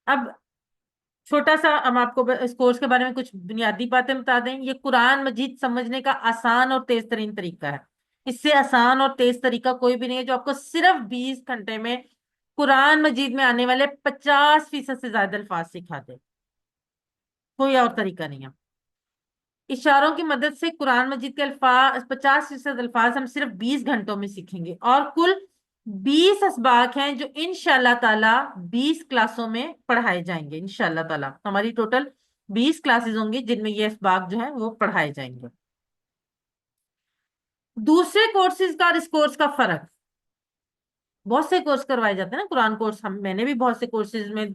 اب چھوٹا سا ہم آپ کو اس کورس کے بارے میں کچھ بنیادی باتیں بتا دیں. یہ قرآن مجید سمجھنے کا آسان اور تیز ترین طریقہ ہے. اس سے آسان اور تیز طریقہ کوئی بھی نہیں ہے جو آپ کو صرف 20 گھنٹے میں قرآن مجید میں آنے والے 50% سے زیادہ الفاظ سکھا دے. کوئی اور طریقہ نہیں ہے. اشاروں کی مدد سے قرآن مجید کے الفاظ، 50% الفاظ ہم صرف 20 گھنٹوں میں سیکھیں گے. اور کل 20 اسباق ہیں جو انشاءاللہ تعالی 20 کلاسوں میں پڑھائے جائیں گے. انشاءاللہ تعالی ہماری ٹوٹل 20 کلاسز ہوں گی جن میں یہ اسباق جو ہیں وہ پڑھائے جائیں گے. دوسرے کورسز کا اور اس کورس کا فرق، بہت سے کورس کروائے جاتے ہیں نا قرآن کورس. میں نے بھی بہت سے کورسز میں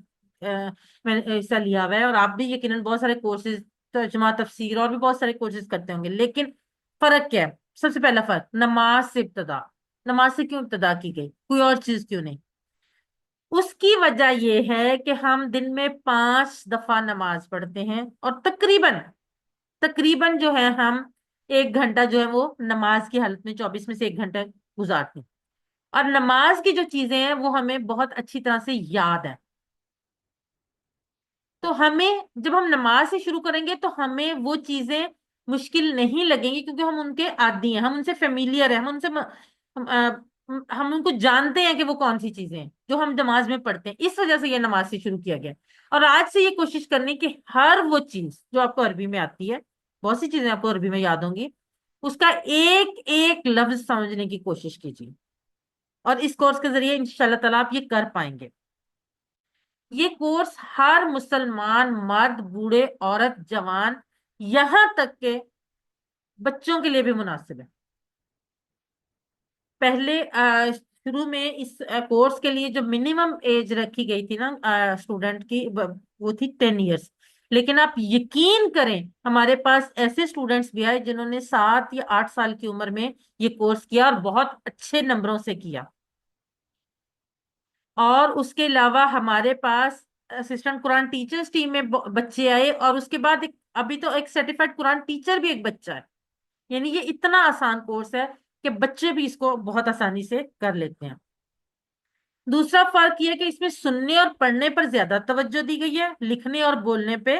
میں نے حصہ لیا ہوا ہے، اور آپ بھی یقیناً بہت سارے کورسز، ترجمہ، تفسیر اور بھی بہت سارے کورسز کرتے ہوں گے. لیکن فرق کیا ہے؟ سب سے پہلا فرق، نماز سے ابتدا. نماز سے کیوں ابتدا کی گئی؟ کوئی اور چیز کیوں نہیں؟ اس کی وجہ یہ ہے کہ ہم دن میں 5 دفعہ نماز پڑھتے ہیں، اور تقریباً تقریباً جو ہے ہم 1 گھنٹہ جو ہے وہ نماز کی حالت میں 24 میں سے 1 گھنٹہ گزارتے ہیں. اور نماز کی جو چیزیں ہیں وہ ہمیں بہت اچھی طرح سے یاد ہے. تو ہمیں جب ہم نماز سے شروع کریں گے تو ہمیں وہ چیزیں مشکل نہیں لگیں گی، کیونکہ ہم ان کے عادی ہیں، ہم ان سے فیملیئر ہیں، ہم ان سے ہم ان کو جانتے ہیں کہ وہ کون سی چیزیں ہیں جو ہم نماز میں پڑھتے ہیں. اس وجہ سے یہ نماز سے شروع کیا گیا. اور آج سے یہ کوشش کرنی کہ ہر وہ چیز جو آپ کو عربی میں آتی ہے، بہت سی چیزیں آپ کو عربی میں یاد ہوں گی، اس کا ایک ایک لفظ سمجھنے کی کوشش کیجیے. اور اس کورس کے ذریعے انشاءاللہ تعالیٰ آپ یہ کر پائیں گے. یہ کورس ہر مسلمان مرد، بوڑھے، عورت، جوان، یہاں تک کہ بچوں کے لیے بھی مناسب ہے. پہلے شروع میں اس کورس کے لیے جو منیمم ایج رکھی گئی تھی نا اسٹوڈنٹ کی، وہ تھی 10 ایئرس. لیکن آپ یقین کریں ہمارے پاس ایسے اسٹوڈنٹس بھی آئے جنہوں نے 7 یا 8 سال کی عمر میں یہ کورس کیا، اور بہت اچھے نمبروں سے کیا. اور اس کے علاوہ ہمارے پاس اسسٹنٹ قرآن ٹیچرز ٹیم میں بچے آئے، اور اس کے بعد ابھی تو ایک سرٹیفائڈ قرآن ٹیچر بھی ایک بچہ ہے. یعنی یہ اتنا آسان کورس ہے کہ بچے بھی اس کو بہت آسانی سے کر لیتے ہیں. دوسرا فرق یہ ہے کہ اس میں سننے اور پڑھنے پر زیادہ توجہ دی گئی ہے، لکھنے اور بولنے پہ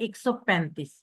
135।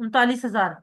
39,000,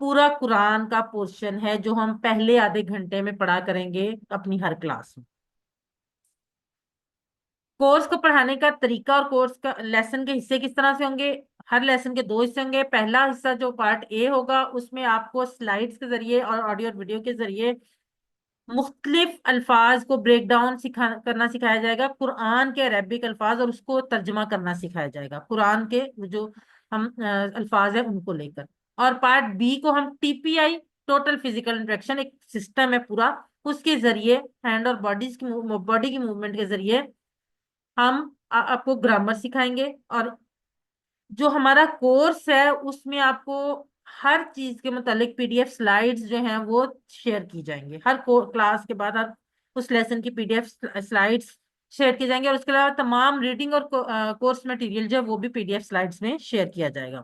پورا قرآن کا پورشن ہے جو ہم پہلے آدھے گھنٹے میں پڑھا کریں گے اپنی ہر کلاس میں. کورس کو پڑھانے کا طریقہ اور کورس کا لیسن کے حصے کس طرح سے ہوں گے؟ ہر لیسن کے دو حصے ہوں گے. پہلا حصہ جو پارٹ اے ہوگا اس میں آپ کو سلائیڈز کے ذریعے اور آڈیو اور ویڈیو کے ذریعے مختلف الفاظ کو بریک ڈاؤن کرنا سکھایا جائے گا، قرآن کے عربک الفاظ، اور اس کو ترجمہ کرنا سکھایا جائے گا قرآن کے جو ہم الفاظ ہیں ان کو لے کر. اور پارٹ بی کو ہم ٹی پی آئی، ٹوٹل فزیکل انٹریکشن، ایک سسٹم ہے پورا، اس کے ذریعے ہینڈ اور باڈی کی موومنٹ کے ذریعے ہم آپ کو گرامر سکھائیں گے. اور جو ہمارا کورس ہے اس میں آپ کو ہر چیز کے متعلق پی ڈی ایف سلائیڈز جو ہیں وہ شیئر کی جائیں گے. ہر کلاس کے بعد اس لیسن کی P D F slides share کی جائیں گے. اور اس کے علاوہ تمام ریڈنگ اور کورس مٹیریل جو ہے وہ بھی پی ڈی ایف سلائیڈز میں شیئر کیا جائے گا.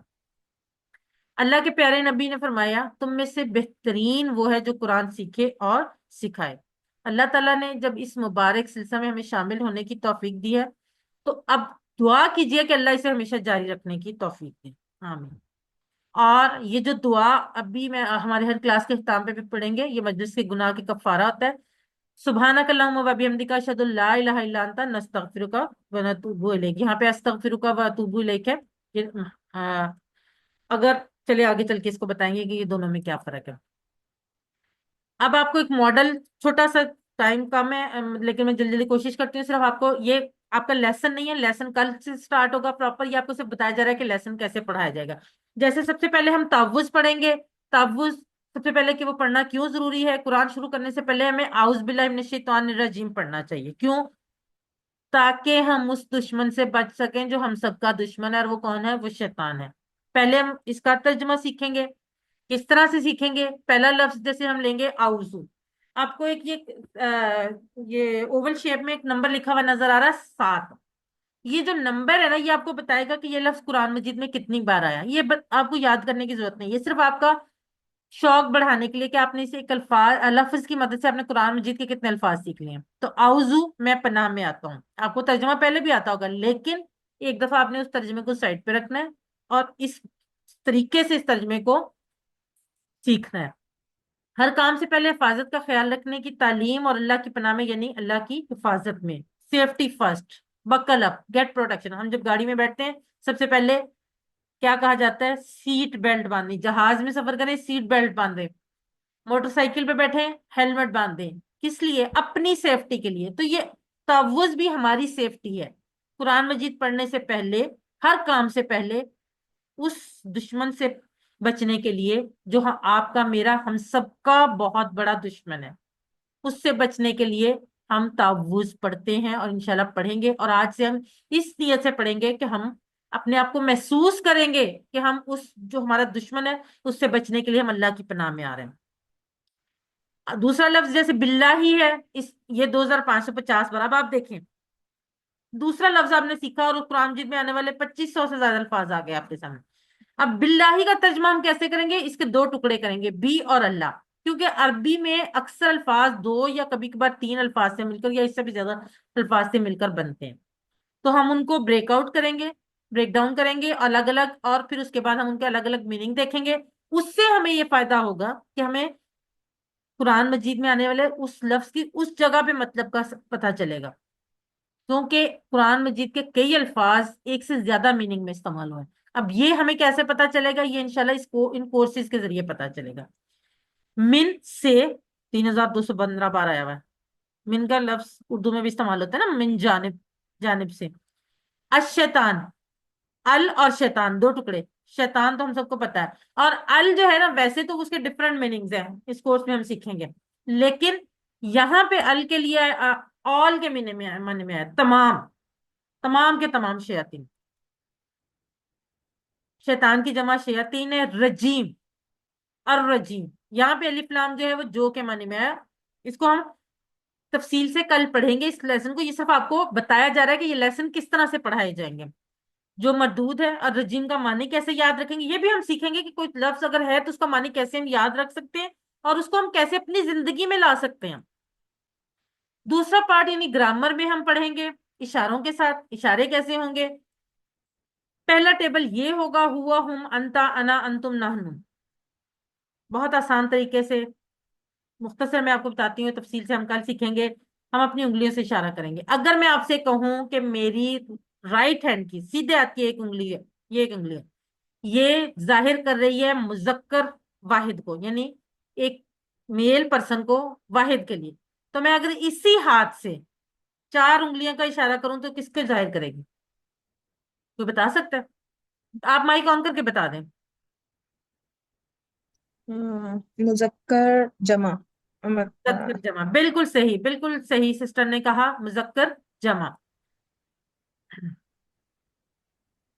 اللہ کے پیارے نبی نے فرمایا تم میں سے بہترین وہ ہے جو قرآن سیکھے اور سکھائے. اللہ تعالیٰ نے جب اس مبارک سلسلہ میں ہمیں شامل ہونے کی توفیق دی ہے تو اب دعا کیجئے کہ اللہ اسے ہمیشہ جاری رکھنے کی توفیق دے. آمین. اور یہ جو دعا ابھی میں ہمارے ہر کلاس کے اختتام پہ بھی پڑھیں گے، یہ مجلس کے گناہ کی کفارہ ہوتا ہے. سبحانک اللہم و بحمدک اشہد ان لا الہ الا انت نستغفرک و نتوب الیک. یہاں پہ استغفرک و اتوب الیک ہے. اگر چلے آگے چل کے اس کو بتائیں گے کہ یہ دونوں میں کیا فرق ہے. اب آپ کو ایک ماڈل، چھوٹا سا ٹائم کم ہے لیکن میں جلدی جلدی کوشش کرتی ہوں. صرف آپ کو یہ آپ کا لیسن نہیں ہے، لیسن کل سے سٹارٹ ہوگا پراپر. یہ آپ کو صرف بتایا جا رہا ہے کہ لیسن کیسے پڑھایا جائے گا. جیسے سب سے پہلے ہم تعوذ پڑھیں گے. تعوذ سب سے پہلے کہ وہ پڑھنا کیوں ضروری ہے. قرآن شروع کرنے سے پہلے ہمیں اعوذ باللہ من الشیطان الرجیم پڑھنا چاہیے. کیوں؟ تاکہ ہم اس دشمن سے بچ سکیں جو ہم سب کا دشمن ہے، اور وہ کون ہے؟ وہ شیطان ہے. پہلے ہم اس کا ترجمہ سیکھیں گے. کس طرح سے سیکھیں گے؟ پہلا لفظ جیسے ہم لیں گے اعوذ. آپ کو ایک یہ اوول شیپ میں ایک نمبر لکھا ہوا نظر آ رہا ہے 7. یہ جو نمبر ہے نا یہ آپ کو بتائے گا کہ یہ لفظ قرآن مجید میں کتنی بار آیا. یہ آپ کو یاد کرنے کی ضرورت نہیں، یہ صرف آپ کا شوق بڑھانے کے لیے کہ آپ نے اسے ایک لفظ کی مدد سے آپ نے قرآن مجید کے کتنے الفاظ سیکھ لیے ہیں. تو اعوذ میں پناہ میں آتا ہوں. آپ کو ترجمہ پہلے بھی آتا ہوگا لیکن ایک دفعہ آپ نے اس ترجمے کو سائڈ پہ رکھنا ہے اور اس طریقے سے اس ترجمے کو سیکھنا ہے. ہر کام سے پہلے حفاظت کا خیال رکھنے کی تعلیم، اور اللہ کی پناہ میں یعنی اللہ کی حفاظت میں. سیفٹی فرسٹ، بکل اپ، گیٹ پروٹیکشن. ہم جب گاڑی میں بیٹھتے ہیں سب سے پہلے کیا کہا جاتا ہے؟ سیٹ بیلٹ باندھنی. جہاز میں سفر کریں سیٹ بیلٹ باندھیں. موٹر سائیکل پہ بیٹھے ہیلمٹ باندھیں. کس لیے؟ اپنی سیفٹی کے لیے. تو یہ تعوذ بھی ہماری سیفٹی ہے. قرآن مجید پڑھنے سے پہلے، ہر کام سے پہلے اس دشمن سے بچنے کے لیے جو آپ کا، میرا، ہم سب کا بہت بڑا دشمن ہے، اس سے بچنے کے لیے ہم تعوذ پڑھتے ہیں اور انشاءاللہ پڑھیں گے. اور آج سے ہم اس نیت سے پڑھیں گے کہ ہم اپنے آپ کو محسوس کریں گے کہ ہم اس جو ہمارا دشمن ہے اس سے بچنے کے لیے ہم اللہ کی پناہ میں آ رہے ہیں. دوسرا لفظ جیسے باللہ ہی ہے، یہ 2550 بار. اب آپ دیکھیں دوسرا لفظ آپ نے سیکھا اور قرآن مجید میں آنے والے 2500 سے زیادہ الفاظ آ گئے آپ کے سامنے. اب باللہ کا ترجمہ ہم کیسے کریں گے؟ اس کے دو ٹکڑے کریں گے، بی اور اللہ. کیونکہ عربی میں اکثر الفاظ دو یا کبھی کبھار 3 الفاظ سے مل کر یا اس سے بھی زیادہ الفاظ سے مل کر بنتے ہیں. تو ہم ان کو بریک آؤٹ کریں گے، بریک ڈاؤن کریں گے الگ الگ، اور پھر اس کے بعد ہم ان کے الگ الگ میننگ دیکھیں گے. اس سے ہمیں یہ فائدہ ہوگا کہ ہمیں قرآن مجید میں آنے والے اس لفظ کی اس جگہ پہ مطلب کا پتہ چلے گا. کیونکہ قرآن مجید کے کئی الفاظ ایک سے زیادہ میننگ میں استعمال ہوئے ہیں. اب یہ ہمیں کیسے پتا چلے گا؟ یہ انشاءاللہ ان کورسز کے ذریعے پتا چلے گا. من سے 3215 بار آیا ہوا ہے. من کا لفظ اردو میں بھی استعمال ہوتا ہے نا، من جانب، جانب سے. الشیطان، ال اور شیطان دو ٹکڑے. شیطان تو ہم سب کو پتا ہے، اور ال جو ہے نا ویسے تو اس کے ڈفرنٹ میننگز ہیں، اس کورس میں ہم سیکھیں گے. لیکن یہاں پہ ال کے لیے آل کے معنی میں ہے تمام، تمام کے تمام شیاطین. شیطان کی جمع شیاطین ہے. رجیم، الرجیم. یہاں پہ الف لام جو ہے وہ جو کے معنی میں ہے. اس کو ہم تفصیل سے کل پڑھیں گے اس لیسن کو. یہ صرف آپ کو بتایا جا رہا ہے کہ یہ لیسن کس طرح سے پڑھائے جائیں گے. جو مردود ہے اور رجیم کا معنی کیسے یاد رکھیں گے یہ بھی ہم سیکھیں گے کہ کوئی لفظ اگر ہے تو اس کا معنی کیسے ہم یاد رکھ سکتے ہیں اور اس کو ہم کیسے اپنی زندگی میں لا سکتے ہیں. دوسرا پارٹ یعنی گرامر میں ہم پڑھیں گے اشاروں کے ساتھ. اشارے کیسے ہوں گے؟ پہلا ٹیبل یہ ہوگا ہوا، ہم، انتا، انا، انتم، نحن. بہت آسان طریقے سے مختصر میں آپ کو بتاتی ہوں، تفصیل سے ہم کل سیکھیں گے. ہم اپنی انگلیوں سے اشارہ کریں گے. اگر میں آپ سے کہوں کہ میری رائٹ ہینڈ کی سیدھے ہاتھ کی ایک انگلی ہے، یہ ایک انگلی ہے، یہ ظاہر کر رہی ہے مذکر واحد کو، یعنی ایک میل پرسن کو، واحد کے لیے. تو میں اگر اسی ہاتھ سے 4 انگلیاں کا اشارہ کروں تو کس کے ظاہر کرے گی؟ کوئی بتا سکتا ہے؟ آپ مائک آن کر کے بتا دیں. مذکر جمع. مذکر جمع، بالکل صحیح، بالکل صحیح سسٹر نے کہا، مذکر جمع.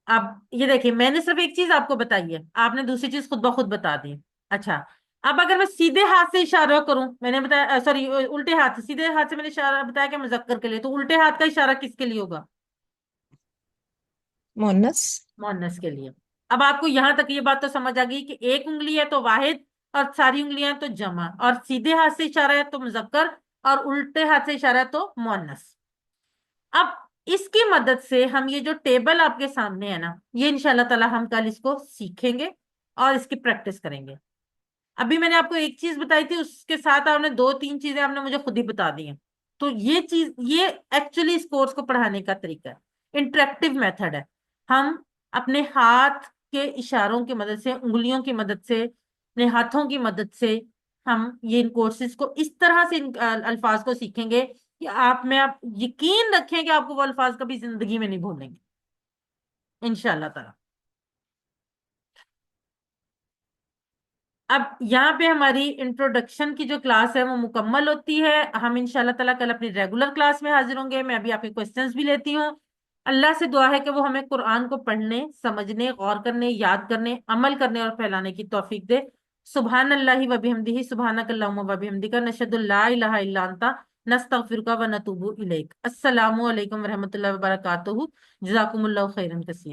اب یہ دیکھیے، میں نے صرف ایک چیز آپ کو بتائی ہے، آپ نے دوسری چیز خود بخود بتا دی. اچھا، اب اگر میں سیدھے ہاتھ سے اشارہ کروں، میں نے بتایا سوری الٹے ہاتھ سے، سیدھے ہاتھ سے میں نے اشارہ بتایا کہ مذکر کے لیے، تو الٹے ہاتھ کا اشارہ کس کے لیے ہوگا؟ مونس. مؤنث کے لیے. اب آپ کو یہاں تک یہ بات تو سمجھ آ گئی کہ ایک انگلی ہے تو واحد، اور ساری انگلیاں تو جمع، اور سیدھے ہاتھ سے اشارہ ہے تو مذکر، اور الٹے ہاتھ سے اشارہ ہے تو مؤنث. اب اس کی مدد سے ہم یہ جو ٹیبل آپ کے سامنے ہے نا، یہ انشاءاللہ تعالی ہم کل اس کو سیکھیں گے اور اس کی پریکٹس کریں گے. ابھی میں نے آپ کو ایک چیز بتائی تھی، اس کے ساتھ آپ نے 2 3 چیزیں آپ نے مجھے خود ہی بتا دی ہیں. تو یہ چیز، یہ ایکچولی اس کورس کو پڑھانے کا طریقہ ہے، انٹریکٹیو میتھڈ ہے. ہم اپنے ہاتھ کے اشاروں کی مدد سے، انگلیوں کی مدد سے، اپنے ہاتھوں کی مدد سے ہم یہ ان کورسز کو اس طرح سے ان الفاظ کو سیکھیں گے کہ آپ یقین رکھیں کہ آپ کو وہ الفاظ کبھی زندگی میں نہیں بھولیں گے انشاءاللہ تعالی. اب یہاں پہ ہماری انٹروڈکشن کی جو کلاس ہے وہ مکمل ہوتی ہے. ہم انشاءاللہ تعالیٰ کل اپنی ریگولر کلاس میں حاضر ہوں گے. میں ابھی آپ کے کوسچنز بھی لیتی ہوں. اللہ سے دعا ہے کہ وہ ہمیں قرآن کو پڑھنے، سمجھنے، غور کرنے، یاد کرنے، عمل کرنے اور پھیلانے کی توفیق دے. سبحان اللہ و بحمدہ، سبحانک اللہم و بحمدک، نشہد لا الہ الا انت، نستغفرک و نتوب الیک. السلام علیکم ورحمۃ اللہ وبرکاتہ. جزاکم اللہ خیرا کثیر.